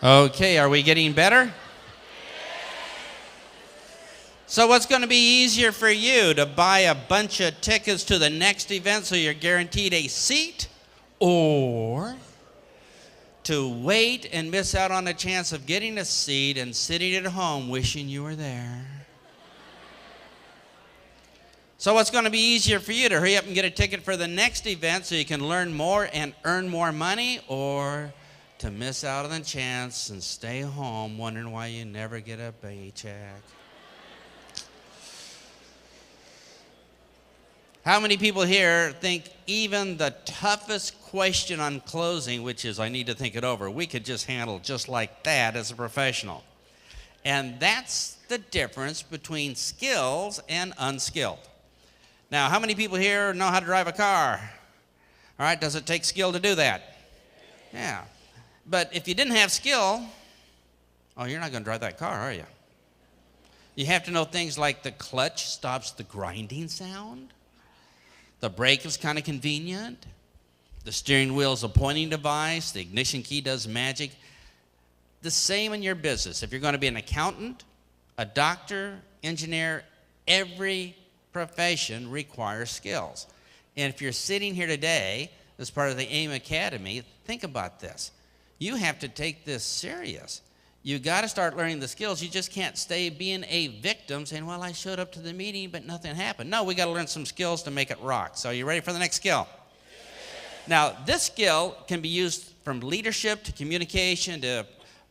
Okay, are we getting better? So what's going to be easier for you, to buy a bunch of tickets to the next event so you're guaranteed a seat, or to wait and miss out on a chance of getting a seat and sitting at home wishing you were there? So what's going to be easier for you, to hurry up and get a ticket for the next event so you can learn more and earn more money, or to miss out on the chance and stay home wondering why you never get a paycheck? How many people here think even the toughest question on closing, which is I need to think it over, we could just handle just like that as a professional? And that's the difference between skills and unskilled. Now, how many people here know how to drive a car? All right, does it take skill to do that? Yeah. But if you didn't have skill, you're not going to drive that car, are you? You have to know things like the clutch stops the grinding sound. The brake is kind of convenient. The steering wheel is a pointing device. The ignition key does magic. The same in your business. If you're going to be an accountant, a doctor, engineer, every profession requires skills. And if you're sitting here today as part of the AIMcademy, think about this. You have to take this serious. You got to start learning the skills. You just can't stay being a victim saying, well, I showed up to the meeting, but nothing happened. No, we got to learn some skills to make it rock. So are you ready for the next skill? Yes. Now, this skill can be used from leadership to communication to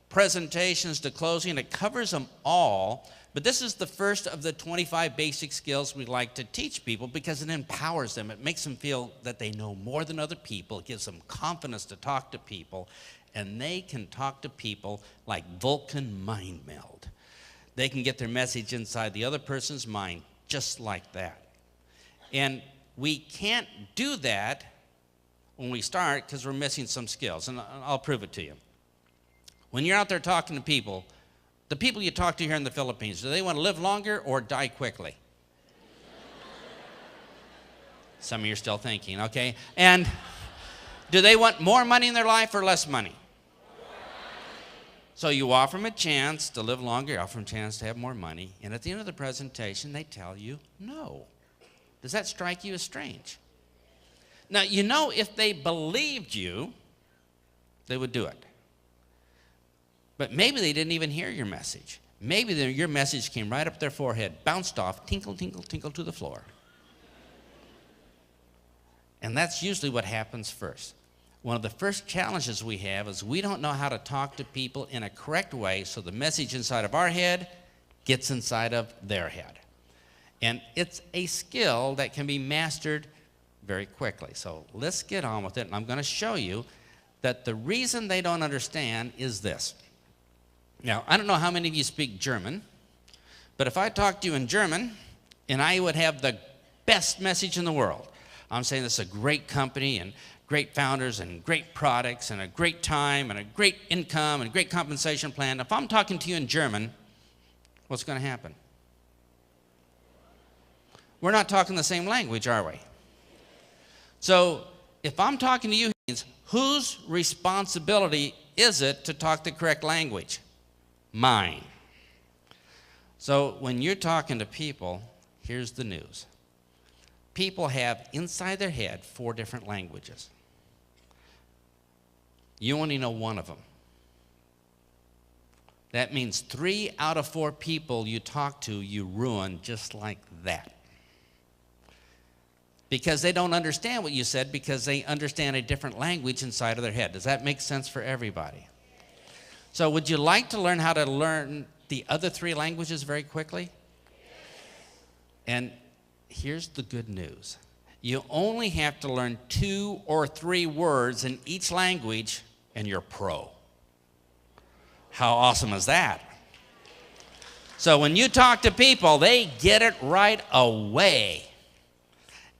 presentations to closing. It covers them all. But this is the first of the 25 basic skills we like to teach people because it empowers them. It makes them feel that they know more than other people. It gives them confidence to talk to people. And they can talk to people like Vulcan mind meld. They can get their message inside the other person's mind just like that. And we can't do that when we start because we're missing some skills. And I'll prove it to you. When you're out there talking to people, the people you talk to here in the Philippines, do they want to live longer or die quickly? Some of you are still thinking, okay? And do they want more money in their life or less money? So you offer them a chance to live longer, you offer them a chance to have more money, and at the end of the presentation, they tell you no. Does that strike you as strange? Now, you know, if they believed you, they would do it. But maybe they didn't even hear your message. Maybe your message came right up their forehead, bounced off, tinkle, tinkle, tinkle to the floor. And that's usually what happens first. One of the first challenges we have is we don't know how to talk to people in a correct way so the message inside of our head gets inside of their head. And it's a skill that can be mastered very quickly. So let's get on with it. And I'm going to show you that the reason they don't understand is this. Now, I don't know how many of you speak German, but if I talked to you in German and I would have the best message in the world, I'm saying this is a great company and great founders and great products and a great time and a great income and a great compensation plan. If I'm talking to you in German, what's going to happen? We're not talking the same language, are we? So if I'm talking to you, whose responsibility is it to talk the correct language? Mine. So when you're talking to people, here's the news. People have inside their head 4 different languages. You only know one of them. That means 3 out of 4 people you talk to, you ruin just like that. Because they don't understand what you said because they understand a different language inside of their head. Does that make sense for everybody? So would you like to learn how to learn the other 3 languages very quickly? And here's the good news. You only have to learn 2 or 3 words in each language and you're pro. How awesome is that? So when you talk to people, they get it right away.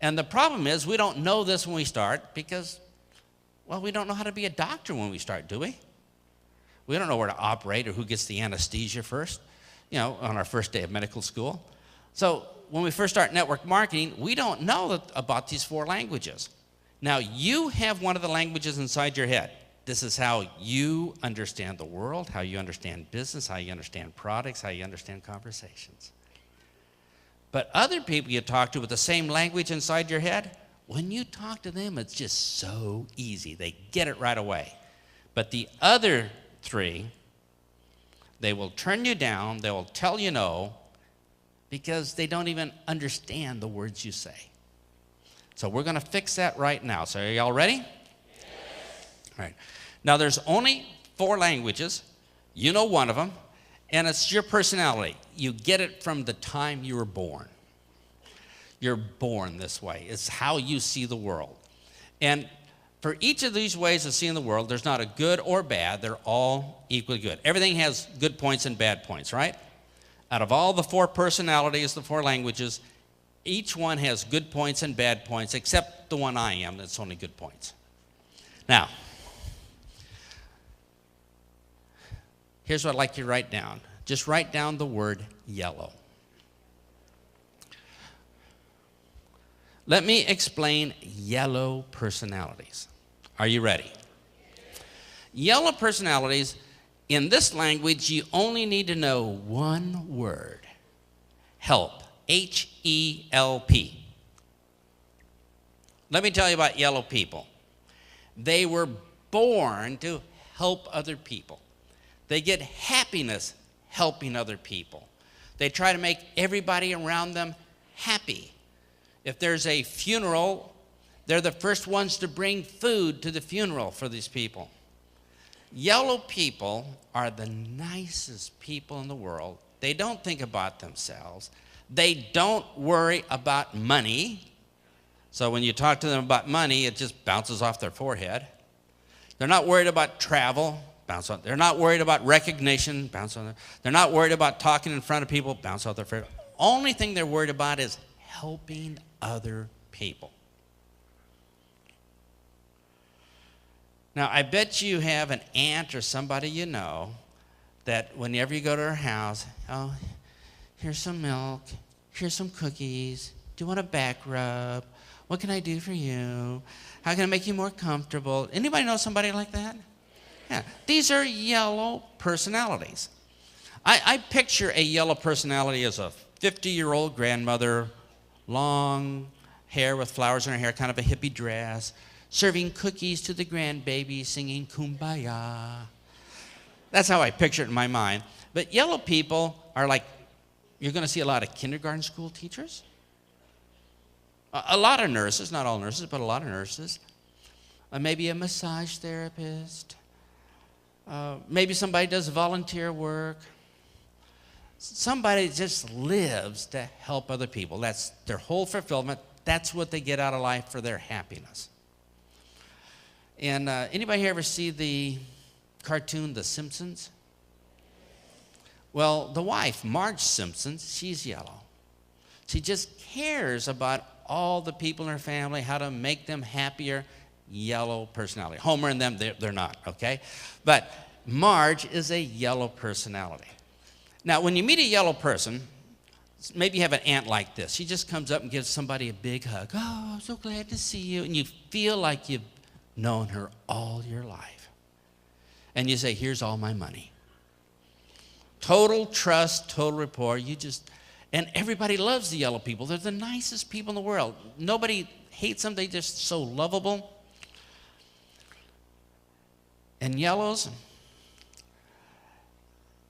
And the problem is we don't know this when we start because, well, we don't know how to be a doctor when we start, do we? We don't know where to operate or who gets the anesthesia first, on our first day of medical school. So when we first start network marketing, we don't know about these 4 languages. Now, you have one of the languages inside your head. This is how you understand the world, how you understand business, how you understand products, how you understand conversations. But other people you talk to with the same language inside your head, when you talk to them, it's just so easy. They get it right away. But the other three, they will turn you down, they will tell you no, because they don't even understand the words you say. So we're going to fix that right now. So are y'all ready? Yes. All right. Now there's only 4 languages. You know one of them, and it's your personality. You get it from the time you were born. You're born this way. It's how you see the world. And for each of these ways of seeing the world, there's not a good or bad. They're all equally good. Everything has good points and bad points, right? Out of all the 4 personalities, the 4 languages, each one has good points and bad points, except the one I am, that's only good points. Now, here's what I'd like you to write down. Just write down the word yellow. Let me explain yellow personalities. Are you ready? Yellow personalities, in this language, you only need to know one word. Help. H-E-L-P. Let me tell you about yellow people. They were born to help other people. They get happiness helping other people. They try to make everybody around them happy. If there's a funeral, they're the first ones to bring food to the funeral for these people. Yellow people are the nicest people in the world. They don't think about themselves. They don't worry about money. So when you talk to them about money, it just bounces off their forehead. They're not worried about travel. Bounce on. They're not worried about recognition. Bounce on. They're not worried about talking in front of people. Bounce off their forehead. Only thing they're worried about is helping other people. Now, I bet you have an aunt or somebody you know that whenever you go to her house, oh, here's some milk, here's some cookies, do you want a back rub? What can I do for you? How can I make you more comfortable? Anybody know somebody like that? Yeah, these are yellow personalities. I picture a yellow personality as a 50-year-old grandmother, long hair with flowers in her hair, kind of a hippie dress, serving cookies to the grandbaby, singing Kumbaya. That's how I picture it in my mind. But yellow people are like, you're going to see a lot of kindergarten school teachers, a lot of nurses, not all nurses, but a lot of nurses, maybe a massage therapist, maybe somebody does volunteer work. Somebody just lives to help other people. That's their whole fulfillment. That's what they get out of life for their happiness. And anybody here ever see the cartoon The Simpsons? Well, the wife, Marge Simpson, she's yellow. She just cares about all the people in her family, how to make them happier. Yellow personality. Homer and them, they're not, okay? But Marge is a yellow personality. Now, when you meet a yellow person, maybe you have an aunt like this. She just comes up and gives somebody a big hug. Oh, I'm so glad to see you. And you feel like you've known her all your life. And you say, here's all my money. Total trust, total rapport. And everybody loves the yellow people. They're the nicest people in the world. Nobody hates them. They're just so lovable. And yellows,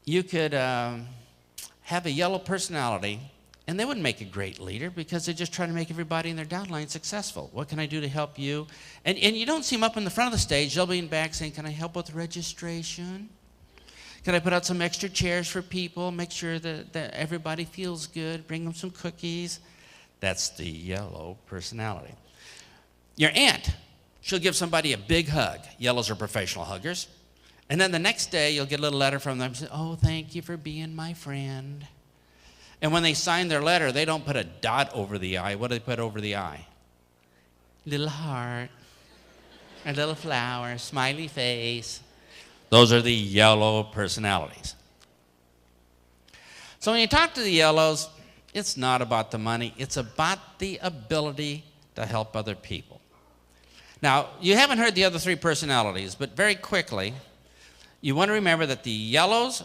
you could have a yellow personality, and they wouldn't make a great leader because they're just trying to make everybody in their downline successful. What can I do to help you? And you don't see them up in the front of the stage. They'll be in back saying, can I help with registration? Can I put out some extra chairs for people? Make sure that everybody feels good. Bring them some cookies. That's the yellow personality. Your aunt, she'll give somebody a big hug. Yellows are professional huggers. And then the next day, you'll get a little letter from them. Say, oh, thank you for being my friend. And when they sign their letter, they don't put a dot over the I. What do they put over the I? Little heart, a little flower, smiley face. Those are the yellow personalities. So when you talk to the yellows, it's not about the money. It's about the ability to help other people. Now, you haven't heard the other three personalities, but very quickly, you want to remember that the yellows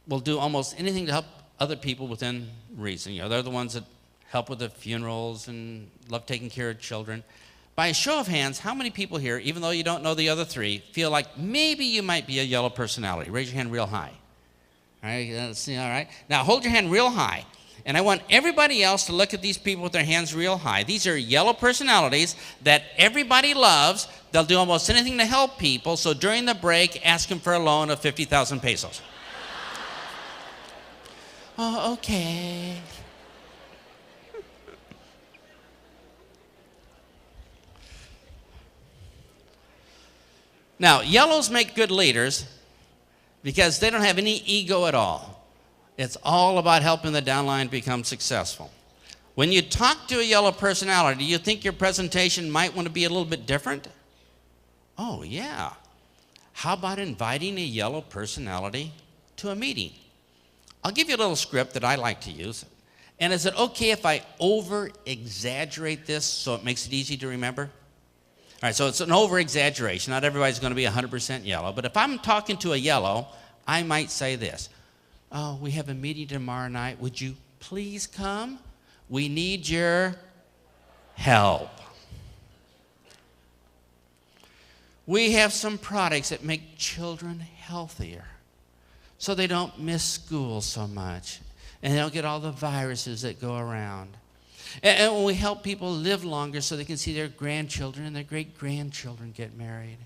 will do almost anything to help other people within reason. You know, they're the ones that help with the funerals and love taking care of children. By a show of hands, how many people here, even though you don't know the other three, feel like maybe you might be a yellow personality? Raise your hand real high. All right, let's see, all right. Now, hold your hand real high. And I want everybody else to look at these people with their hands real high. These are yellow personalities that everybody loves. They'll do almost anything to help people. So during the break, ask them for a loan of 50,000 pesos. Oh, okay. Now, yellows make good leaders because they don't have any ego at all. It's all about helping the downline become successful. When you talk to a yellow personality, do you think your presentation might want to be a little bit different? Oh, yeah. How about inviting a yellow personality to a meeting? I'll give you a little script that I like to use. And is it okay if I over-exaggerate this so it makes it easy to remember? All right, so it's an over-exaggeration. Not everybody's going to be 100% yellow. But if I'm talking to a yellow, I might say this. Oh, we have a meeting tomorrow night. Would you please come? We need your help. We have some products that make children healthier so they don't miss school so much and they don't get all the viruses that go around. And we help people live longer so they can see their grandchildren and their great-grandchildren get married.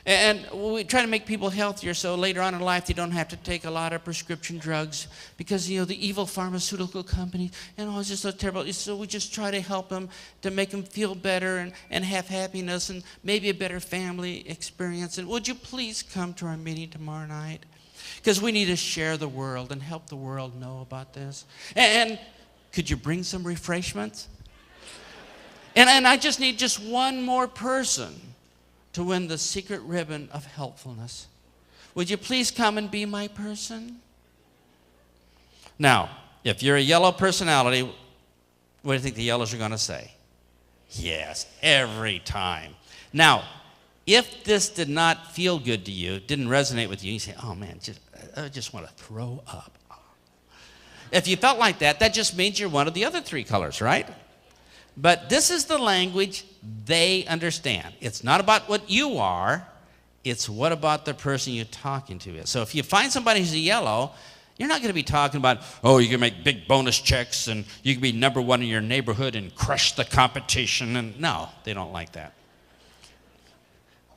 And we try to make people healthier so later on in life they don't have to take a lot of prescription drugs because, you know, the evil pharmaceutical companies, and it's just so terrible. So we just try to help them to make them feel better and have happiness and maybe a better family experience. And would you please come to our meeting tomorrow night? Because we need to share the world and help the world know about this. And could you bring some refreshments? And I just need just one more person to win the secret ribbon of helpfulness. Would you please come and be my person? Now, if you're a yellow personality, what do you think the yellows are going to say? Yes, every time. Now, if this did not feel good to you, didn't resonate with you, you say, oh man, I just want to throw up. If you felt like that, that just means you're one of the other three colors, right? But this is the language they understand. It's not about what you are, it's what about the person you're talking to is. So if you find somebody who's a yellow, you're not going to be talking about, oh, you can make big bonus checks and you can be number one in your neighborhood and crush the competition. And no, they don't like that.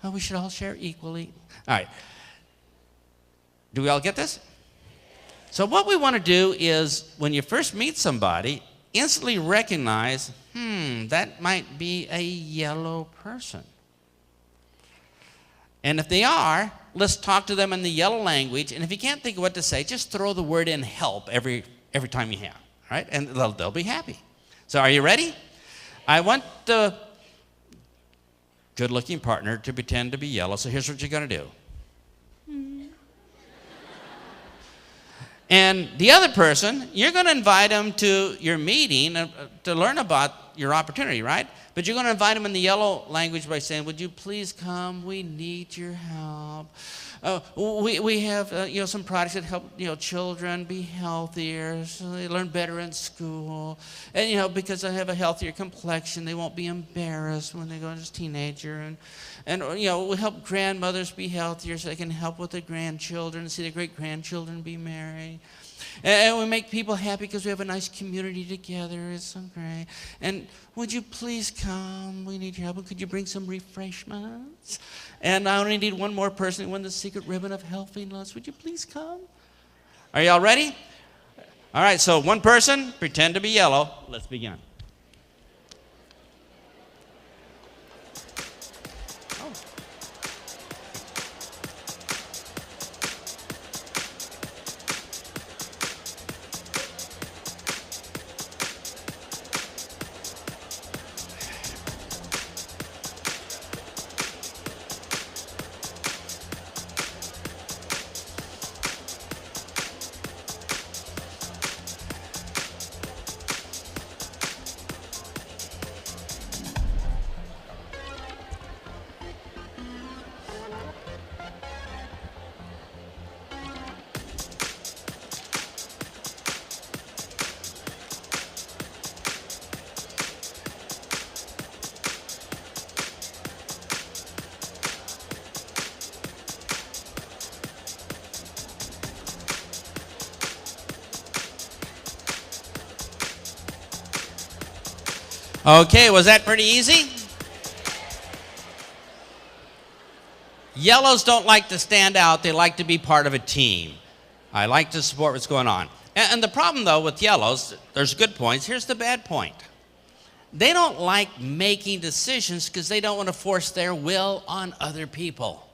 Well, we should all share equally. All right. Do we all get this? So what we want to do is when you first meet somebody, instantly recognize, that might be a yellow person. And if they are, let's talk to them in the yellow language. And if you can't think of what to say, just throw the word in help every time you have, right? And they'll be happy. So are you ready? I want the good-looking partner to pretend to be yellow. So here's what you're going to do. And the other person, you're going to invite them to your meeting to learn about your opportunity, right? But you're going to invite them in the yellow language by saying, would you please come? We need your help. We have some products that help children be healthier, so they learn better in school. And because they have a healthier complexion, they won't be embarrassed when they go as a teenager. And we help grandmothers be healthier so they can help with their grandchildren, see their great-grandchildren be married. And we make people happy because we have a nice community together. It's so great. And would you please come? We need your help. Could you bring some refreshments? And I only need one more person to win the secret ribbon of healthiness. Would you please come? Are y'all ready? All right, so one person, pretend to be yellow. Let's begin. Okay, was that pretty easy? Yellows don't like to stand out. They like to be part of a team. I like to support what's going on. And the problem, though, with yellows, there's good points. Here's the bad point. They don't like making decisions because they don't want to force their will on other people.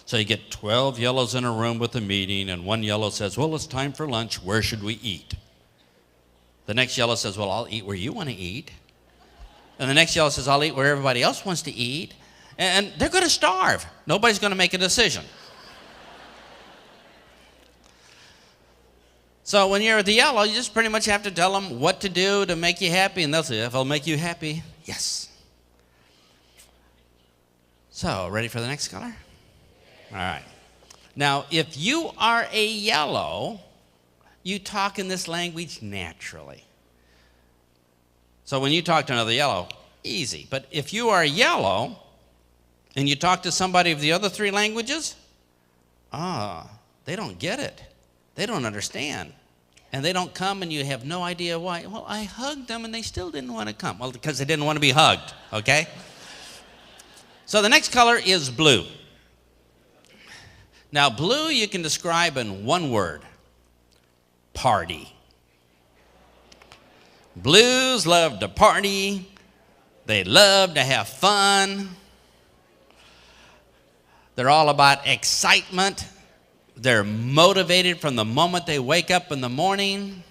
So you get 12 yellows in a room with a meeting, and one yellow says, well, it's time for lunch. Where should we eat? The next yellow says, well, I'll eat where you want to eat. And the next yellow says, I'll eat where everybody else wants to eat. And they're going to starve. Nobody's going to make a decision. So when you're the yellow, you just pretty much have to tell them what to do to make you happy, and they'll say, if I'll make you happy, yes. So, ready for the next color? All right. Now, if you are a yellow, you talk in this language naturally. So when you talk to another yellow, easy. But if you are yellow and you talk to somebody of the other three languages, they don't get it. They don't understand. And they don't come, and you have no idea why. Well, I hugged them and they still didn't want to come. Well, because they didn't want to be hugged, okay? So the next color is blue. Now, blue you can describe in one word: party. Blues love to party. They love to have fun. They're all about excitement. They're motivated from the moment they wake up in the morning.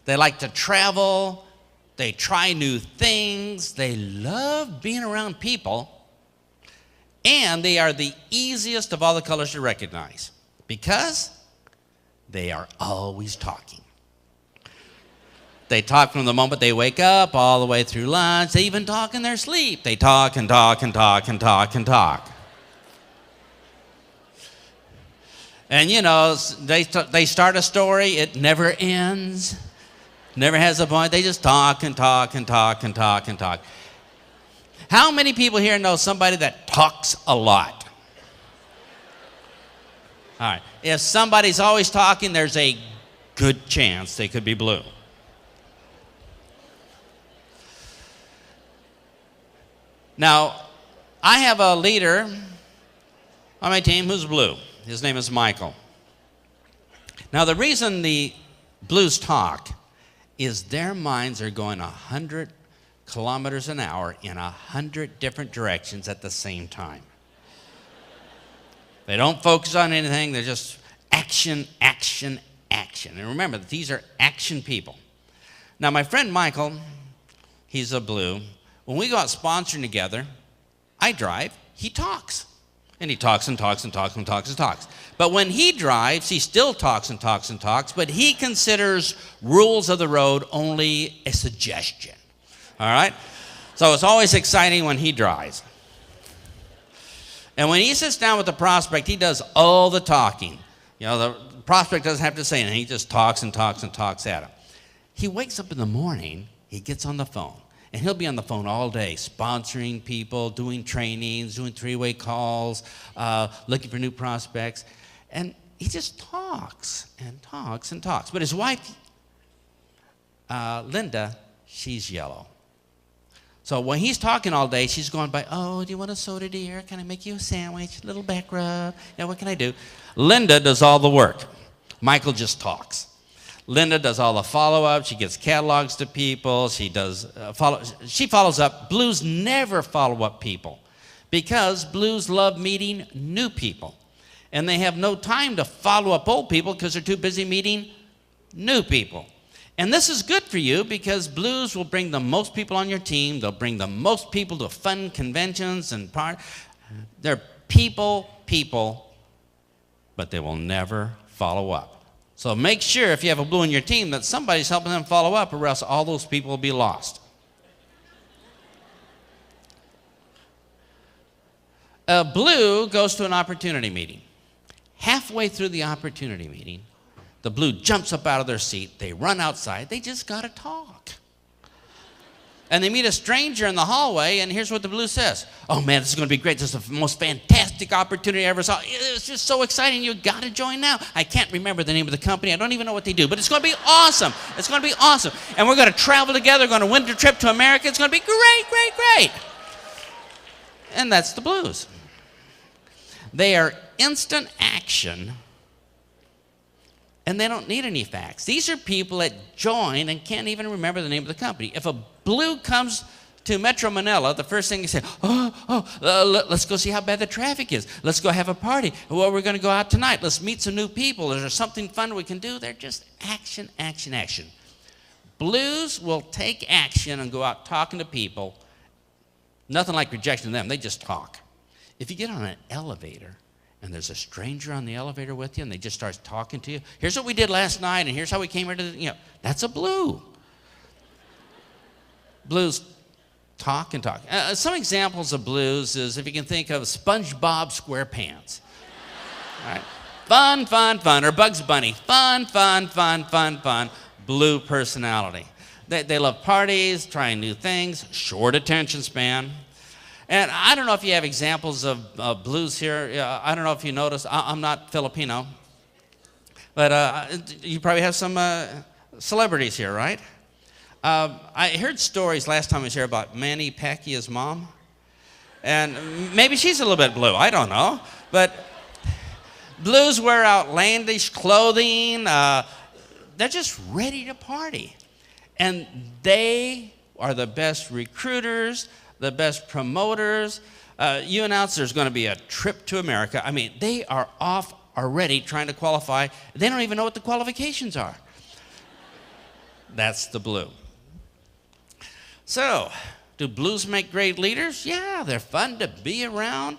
They like to travel. They try new things. They love being around people. And they are the easiest of all the colors to recognize because they are always talking. They talk from the moment they wake up all the way through lunch. They even talk in their sleep. They talk and talk and talk and talk and talk. And, you know, they start a story. It never ends. Never has a point. They just talk and talk and talk and talk and talk. How many people here know somebody that talks a lot? All right. If somebody's always talking, there's a good chance they could be blue. Now, I have a leader on my team who's blue. His name is Michael. Now, the reason the blues talk is their minds are going 100 kilometers an hour in 100 different directions at the same time. They don't focus on anything. They're just action, action, action. And remember, these are action people. Now, my friend Michael, he's a blue. When we go out sponsoring together, I drive, he talks. And he talks and talks and talks and talks and talks. But when he drives, he still talks and talks and talks, but he considers rules of the road only a suggestion. All right? So it's always exciting when he drives. And when he sits down with the prospect, he does all the talking. You know, the prospect doesn't have to say anything. He just talks and talks and talks at him. He wakes up in the morning, he gets on the phone. And he'll be on the phone all day, sponsoring people, doing trainings, doing three-way calls, looking for new prospects. And he just talks and talks and talks. But his wife, Linda, she's yellow. So when he's talking all day, she's going by, oh, do you want a soda, dear? Can I make you a sandwich? A little back rub? Yeah, what can I do? Linda does all the work. Michael just talks. Linda does all the follow-up. She gives catalogs to people. She does she follows up. Blues never follow up people because blues love meeting new people. And they have no time to follow up old people because they're too busy meeting new people. And this is good for you because blues will bring the most people on your team. They'll bring the most people to fun conventions and they're people, but they will never follow up. So make sure if you have a blue on your team that somebody's helping them follow up or else all those people will be lost. A blue goes to an opportunity meeting. Halfway through the opportunity meeting, the blue jumps up out of their seat. They run outside. They just got to talk. And they meet a stranger in the hallway, and here's what the blue says. Oh, man, this is going to be great. This is the most fantastic opportunity I ever saw. It's just so exciting. You've got to join now. I can't remember the name of the company. I don't even know what they do, but it's going to be awesome. It's going to be awesome. And we're going to travel together, going on a winter trip to America. It's going to be great, great, great. And that's the blues. They are instant action, and they don't need any facts. These are people that join and can't even remember the name of the company. If a blue comes to Metro Manila, the first thing they say, let's go see how bad the traffic is. Let's go have a party. Well, we're going to go out tonight. Let's meet some new people. Is there something fun we can do? They're just action, action, action. Blues will take action and go out talking to people. Nothing like rejection them. They just talk. If you get on an elevator, and there's a stranger on the elevator with you, and they just start talking to you. Here's what we did last night, and here's how we came here to, that's a blue. Blues talk and talk. Some examples of blues is if you can think of SpongeBob SquarePants. All right. Fun, fun, fun. Or Bugs Bunny. Fun, fun, fun, fun, fun. Blue personality. They love parties, trying new things, short attention span. And I don't know if you have examples of blues here. I don't know if you noticed. I'm not Filipino. But you probably have some celebrities here, right? I heard stories last time I was here about Manny Pacquiao's mom. And maybe she's a little bit blue. I don't know. But blues wear outlandish clothing. They're just ready to party. And they are the best recruiters, the best promoters. You announce there's going to be a trip to America. I mean, they are off already trying to qualify. They don't even know what the qualifications are. That's the blue. So, do blues make great leaders? Yeah, they're fun to be around.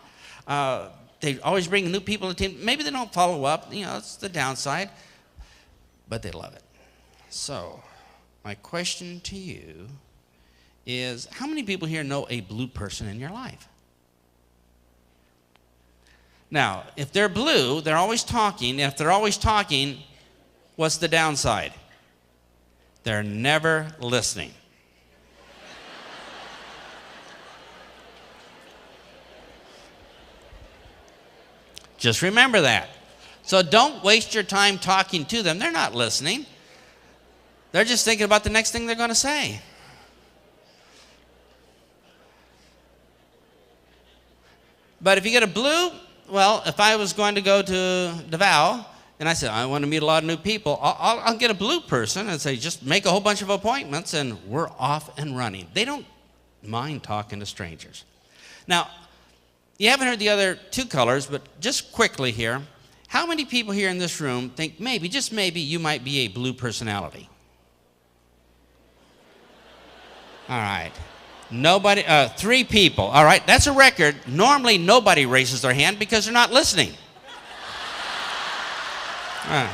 They always bring new people to the team. Maybe they don't follow up. It's the downside. But they love it. So, my question to you is, how many people here know a blue person in your life? Now, if they're blue, they're always talking. If they're always talking, what's the downside? They're never listening. Just remember that. So don't waste your time talking to them. They're not listening. They're just thinking about the next thing they're going to say. But if you get a blue, well, if I was going to go to Davao, and I said, I want to meet a lot of new people, I'll get a blue person and say, just make a whole bunch of appointments, and we're off and running. They don't mind talking to strangers. Now, you haven't heard the other two colors, but just quickly here, how many people here in this room think maybe, just maybe, you might be a blue personality? All right. Nobody, 3 people. All right, that's a record. Normally, nobody raises their hand because they're not listening. Oh.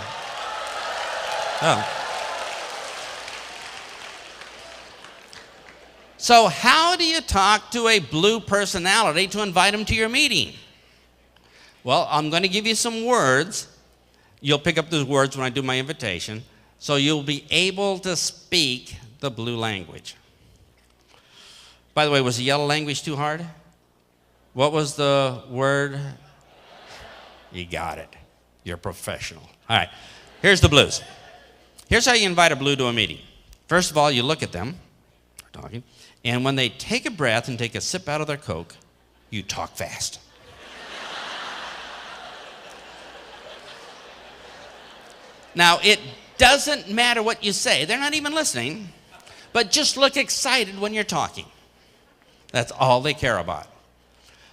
So how do you talk to a blue personality to invite them to your meeting? Well, I'm going to give you some words. You'll pick up those words when I do my invitation, so you'll be able to speak the blue language. By the way, was the yellow language too hard? What was the word? You got it. You're a professional. All right, here's the blues. Here's how you invite a blue to a meeting. First of all, you look at them, they're talking, and when they take a breath and take a sip out of their Coke, you talk fast. Now, it doesn't matter what you say. They're not even listening, but just look excited when you're talking. That's all they care about.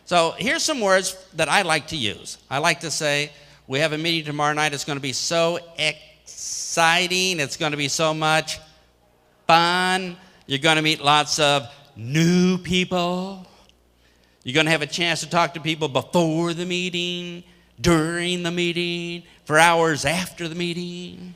So here's some words that I like to use. I like to say, we have a meeting tomorrow night. It's going to be so exciting. It's going to be so much fun. You're going to meet lots of new people. You're going to have a chance to talk to people before the meeting, during the meeting, for hours after the meeting.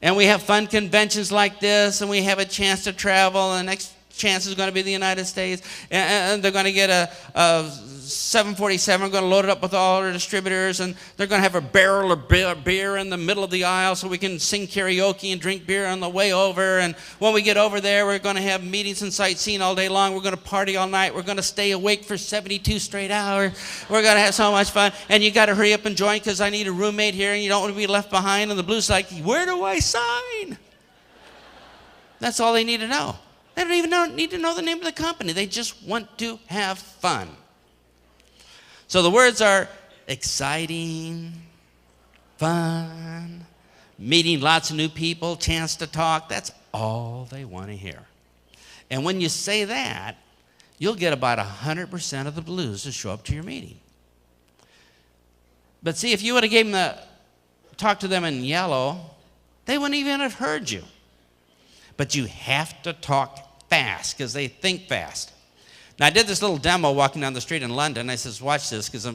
And we have fun conventions like this, and we have a chance to travel and chance is going to be the United States. And they're going to get a 747. We're going to load it up with all our distributors. And they're going to have a barrel of beer in the middle of the aisle so we can sing karaoke and drink beer on the way over. And when we get over there, we're going to have meetings and sightseeing all day long. We're going to party all night. We're going to stay awake for 72 straight hours. We're going to have so much fun. And you got to hurry up and join because I need a roommate here and you don't want to be left behind. And the blues like, where do I sign? That's all they need to know. They don't even need to know the name of the company. They just want to have fun. So the words are exciting, fun, meeting lots of new people, chance to talk. That's all they want to hear. And when you say that, you'll get about 100% of the blues to show up to your meeting. But see, if you would have gave them talked to them in yellow, they wouldn't even have heard you. But you have to talk fast because they think fast. Now, I did this little demo walking down the street in London. I says, watch this, because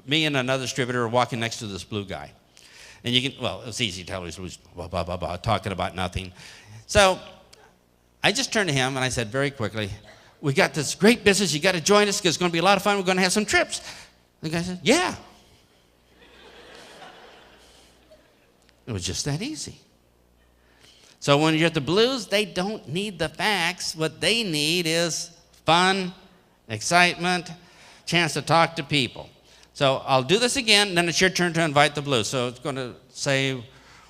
me and another distributor are walking next to this blue guy. And you can, well, it was easy to tell he was blah, blah, blah, blah, talking about nothing. So I just turned to him and I said very quickly, we got this great business. You got to join us because it's going to be a lot of fun. We're going to have some trips. The guy said, yeah. It was just that easy. So when you're at the blues, they don't need the facts. What they need is fun, excitement, chance to talk to people. So I'll do this again, and then it's your turn to invite the blues. So it's going to say,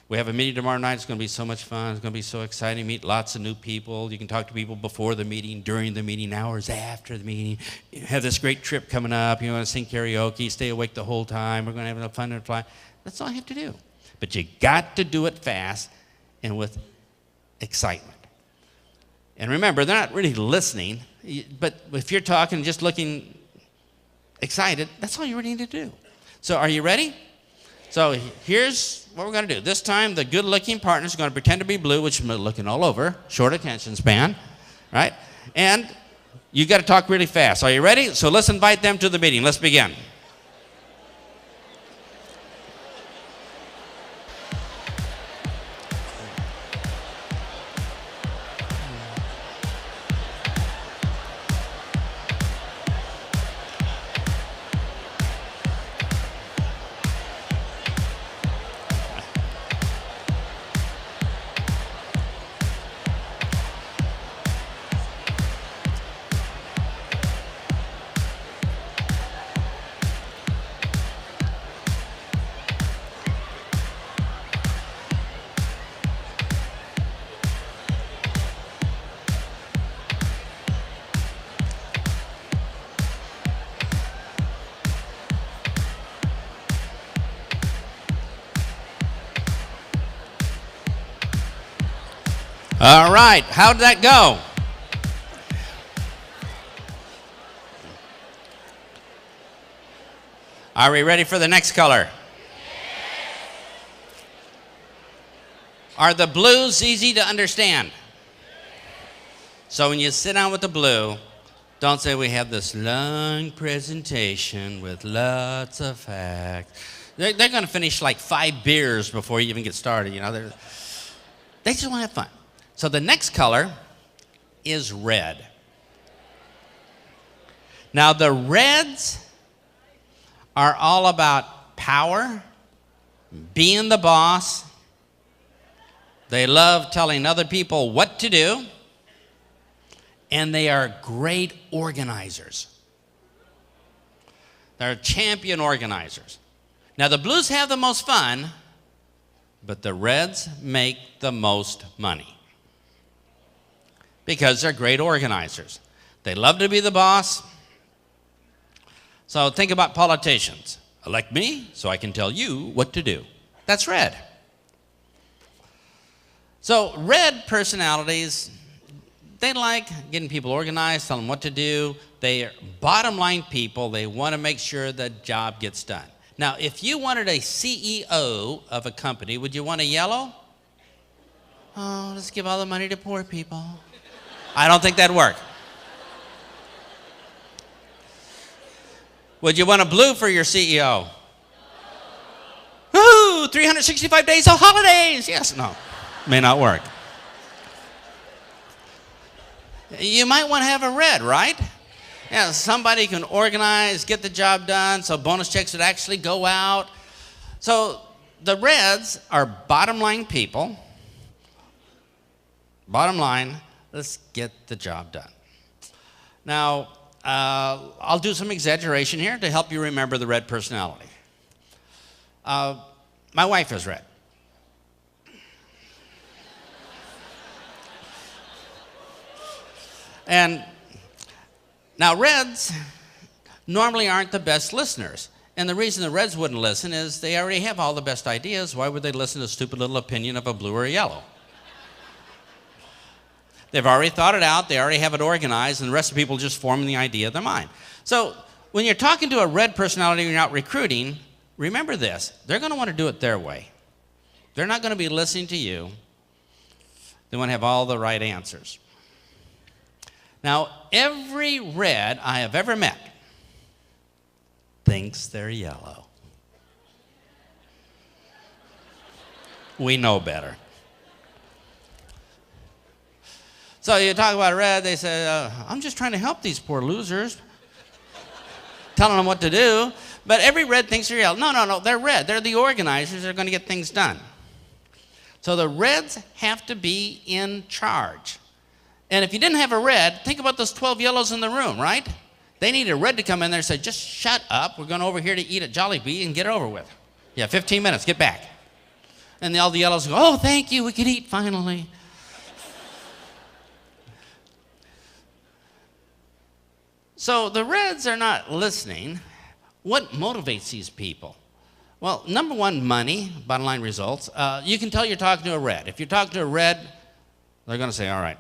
we have a meeting tomorrow night. It's going to be so much fun. It's going to be so exciting. Meet lots of new people. You can talk to people before the meeting, during the meeting, hours after the meeting. You have this great trip coming up. You want to sing karaoke, stay awake the whole time. We're going to have enough fun and fly. That's all you have to do. But you got to do it fast and with excitement. And remember, they're not really listening, but if you're talking just looking excited, that's all you really need to do. So are you ready? So here's what we're going to do. This time, the good-looking partner is going to pretend to be blue, which is looking all over, short attention span, right? And you got to talk really fast. Are you ready? So let's invite them to the meeting. Let's begin. All right, how did that go? Are we ready for the next color? Are the blues easy to understand? So when you sit down with the blue, don't say we have this long presentation with lots of facts. They're going to finish like 5 beers before you even get started. You know, they just want to have fun. So the next color is red. Now the reds are all about power, being the boss. They love telling other people what to do, and they are great organizers. They're champion organizers. Now the blues have the most fun, but the reds make the most money because they're great organizers. They love to be the boss. So think about politicians. Elect me so I can tell you what to do. That's red. So red personalities, they like getting people organized, telling them what to do. They are bottom line people. They want to make sure the job gets done. Now, if you wanted a CEO of a company, would you want a yellow? Oh, let's give all the money to poor people. I don't think that'd work. Would you want a blue for your CEO? Woohoo! 365 days of holidays. Yes, no. May not work. You might want to have a red, right? Yeah, somebody can organize, get the job done, so bonus checks would actually go out. So the reds are bottom line people. Bottom line, let's get the job done. Now, I'll do some exaggeration here to help you remember the red personality. My wife is red. And now reds normally aren't the best listeners. And the reason the reds wouldn't listen is they already have all the best ideas. Why would they listen to a stupid little opinion of a blue or a yellow? They've already thought it out. They already have it organized. And the rest of the people just form the idea of their mind. So when you're talking to a red personality and you're out recruiting, remember this. They're going to want to do it their way. They're not going to be listening to you. They want to have all the right answers. Now, every red I have ever met thinks they're yellow. We know better. So you talk about red, they say, I'm just trying to help these poor losers, telling them what to do. But every red thinks they're yellow. No, they're red. They're the organizers. They're going to get things done. So the reds have to be in charge. And if you didn't have a red, think about those 12 yellows in the room, right? They need a red to come in there and say, just shut up. We're going over here to eat at Jollibee and get it over with. Yeah, 15 minutes, get back. And all the yellows go, oh, thank you, we could eat finally. So the reds are not listening. What motivates these people? Well, number one, money, bottom line results. You can tell you're talking to a red. If you're talking to a red, they're going to say, all right,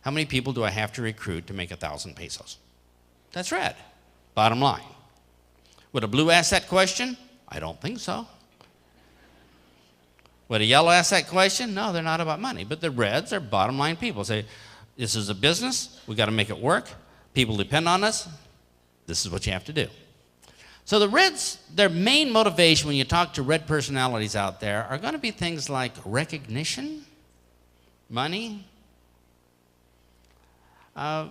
how many people do I have to recruit to make 1,000 pesos? That's red, bottom line. Would a blue ask that question? I don't think so. Would a yellow ask that question? No, they're not about money. But the reds are bottom line people. Say, this is a business. We got to make it work. People depend on us. This is what you have to do. So the reds, their main motivation when you talk to red personalities out there are going to be things like recognition, money. Let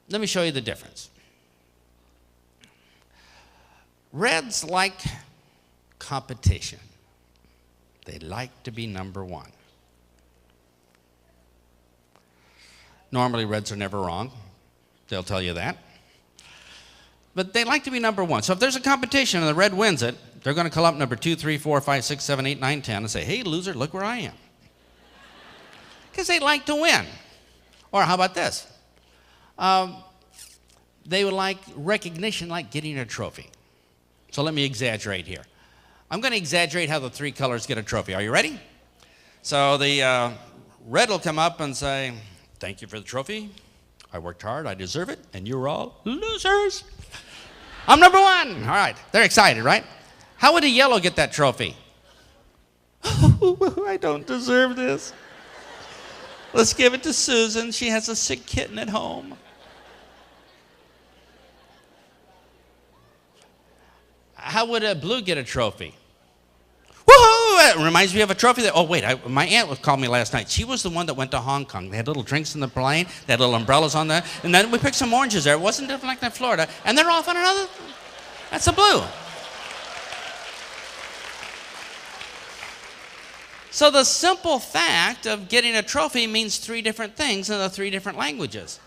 me show you the difference. Reds like competition. They like to be number one. Normally, reds are never wrong. They'll tell you that. But they like to be number one. So if there's a competition and the red wins it, they're going to call up number 2, 3, 4, 5, 6, 7, 8, 9, 10 and say, hey, loser, look where I am. Because they like to win. Or how about this? They would like recognition, like getting a trophy. So let me exaggerate here. I'm going to exaggerate how the three colors get a trophy. Are you ready? So the red will come up and say, thank you for the trophy. I worked hard, I deserve it, and you're all losers. I'm number one. All right, they're excited, right? How would a yellow get that trophy? I don't deserve this. Let's give it to Susan. She has a sick kitten at home. How would a blue get a trophy? Woohoo! It reminds me of a trophy that, oh wait, my aunt called me last night. She was the one that went to Hong Kong. They had little drinks in the plane. They had little umbrellas on there. And then we picked some oranges there. It wasn't different like in Florida. And they're off on another. That's a blue. So the simple fact of getting a trophy means three different things in the three different languages.